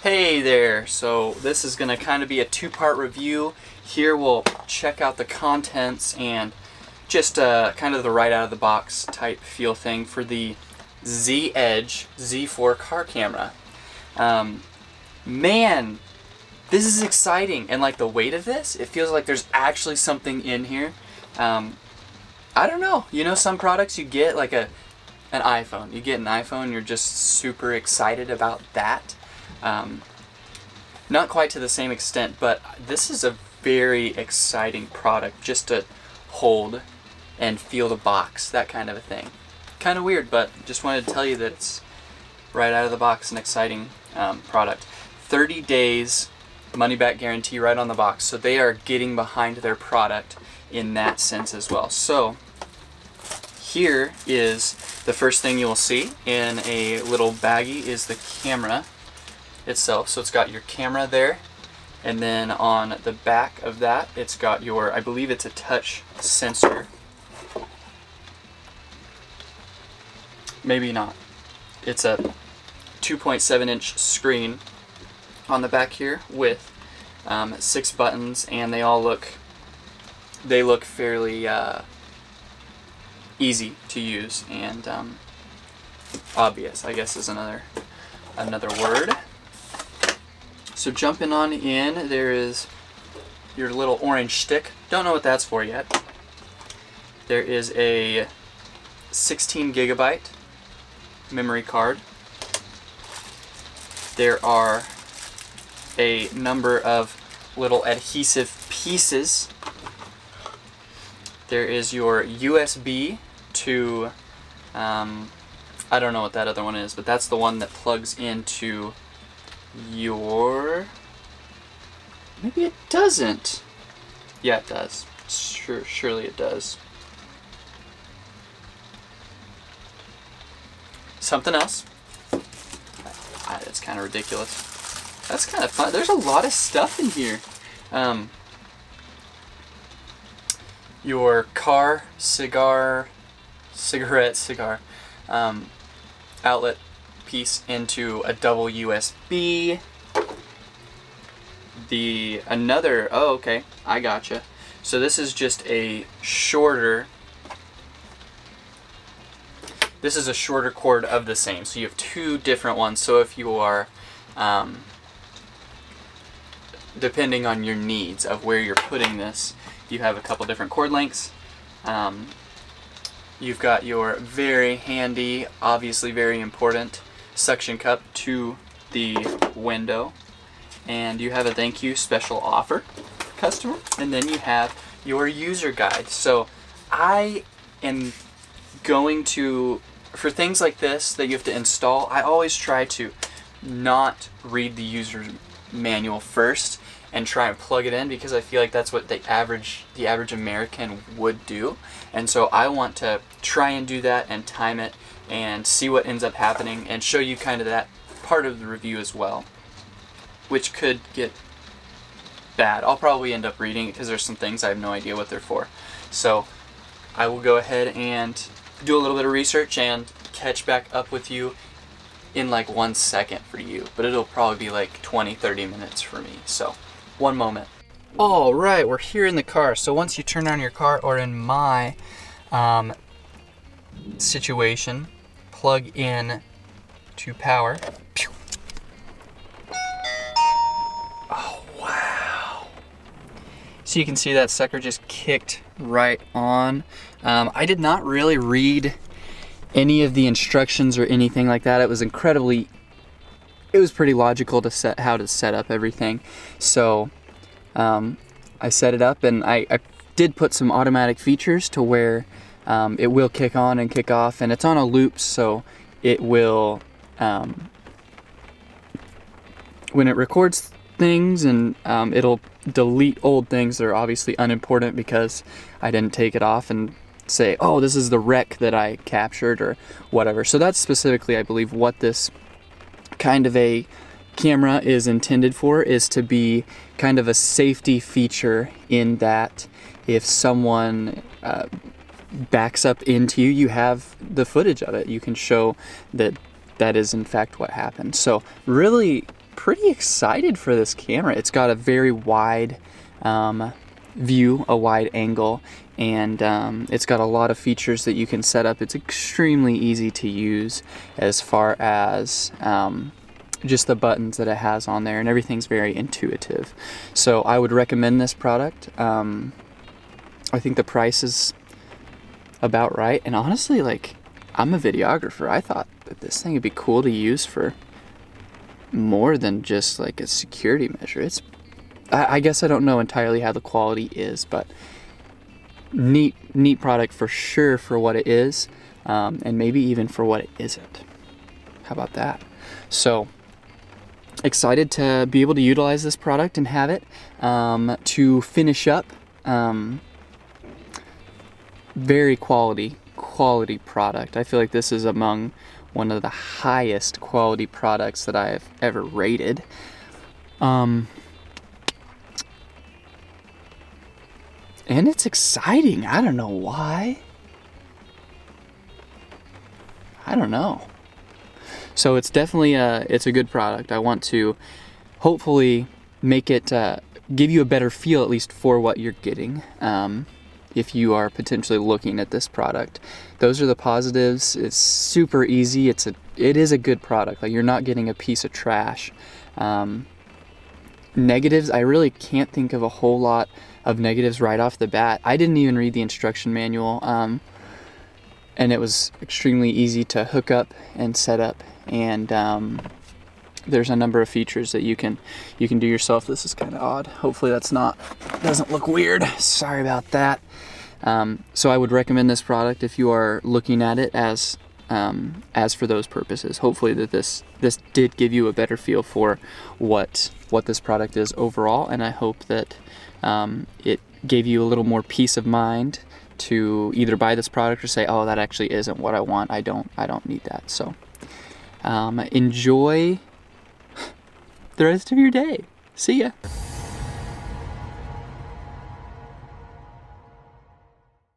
Hey there, so this is going to kind of be a two-part review. Here we'll check out the contents and just kind of the right out of the box type feel thing for the Z-Edge Z4 car camera. Man, this is exciting, and like the weight of this, it feels like there's actually something in here. I don't know, you know, some products you get like an iPhone. You get an iPhone, you're just super excited about that. Not quite to the same extent, but this is a very exciting product just to hold and feel the box, that kind of a thing. Kind of weird, but just wanted to tell you that it's right out of the box an exciting product. 30 days money back guarantee right on the box, so they are getting behind their product in that sense as well. So here is the first thing you'll see in a little baggie is the camera itself. So it's got your camera there, and then on the back of that it's got your, I believe it's a touch sensor. Maybe not. It's a 2.7 inch screen on the back here with 6 buttons, and they all look fairly easy to use and obvious, I guess is another word. So jumping on in, there is your little orange stick. Don't know what that's for yet. There is a 16 gigabyte memory card. There are a number of little adhesive pieces. There is your USB to, I don't know what that other one is, but that's the one that plugs into your, maybe it doesn't. Yeah, it does. Surely it does. Something else. That's kind of ridiculous. That's kind of fun. There's a lot of stuff in here. Your car, cigar outlet piece into a double USB. Oh, okay, I gotcha. So this is just a shorter. This is a shorter cord of the same. So you have two different ones. So if you are, depending on your needs of where you're putting this, you have a couple different cord lengths. You've got your very handy, obviously very important suction cup to the window, and you have a thank you special offer customer, and then you have your user guide. So I am going to, for things like this that you have to install, I always try to not read the user manual first and try and plug it in, because I feel like that's what the average American would do. And so I want to try and do that and time it and see what ends up happening and show you kind of that part of the review as well, which could get bad. I'll probably end up reading it because there's some things I have no idea what they're for. So I will go ahead and do a little bit of research and catch back up with you in like 1 second for you, but it'll probably be like 20-30 minutes for me. So one moment. All right, we're here in the car. So once you turn on your car, or in my situation, plug in to power. Oh, wow. So you can see that sucker just kicked right on. I did not really read any of the instructions or anything like that. It was pretty logical to set how to set up everything. So I set it up, and I did put some automatic features to where it will kick on and kick off, and it's on a loop, so it will, when it records things, and it'll delete old things that are obviously unimportant because I didn't take it off and say, oh, this is the wreck that I captured or whatever. So that's specifically, I believe, what this kind of a camera is intended for, is to be kind of a safety feature, in that if someone backs up into you, you have the footage of it. You can show that that is in fact what happened. So really pretty excited for this camera. It's got a very wide view, a wide angle, and it's got a lot of features that you can set up. It's extremely easy to use as far as just the buttons that it has on there, and everything's very intuitive. So I would recommend this product. I think the price is about right, and honestly, like, I'm a videographer. I thought that this thing would be cool to use for more than just like a security measure. I guess I don't know entirely how the quality is, but neat product for sure for what it is, and maybe even for what it isn't. How about that? So excited to be able to utilize this product and have it to finish up. Very quality product. I feel like this is among one of the highest quality products that I've ever rated. And it's exciting. I don't know why. I don't know. So it's definitely it's a good product. I want to hopefully make it give you a better feel, at least for what you're getting. If you are potentially looking at this product, those are the positives. It's super easy. It is a good product. Like, you're not getting a piece of trash. Negatives, I really can't think of a whole lot of negatives right off the bat. I didn't even read the instruction manual, and it was extremely easy to hook up and set up. And there's a number of features that you can do yourself. This is kind of odd. Hopefully doesn't look weird. Sorry about that. So I would recommend this product if you are looking at it as for those purposes. Hopefully that this did give you a better feel for what this product is overall, and I hope that it gave you a little more peace of mind to either buy this product or say, oh, that actually isn't what I want. I don't need that. So enjoy the rest of your day. See ya.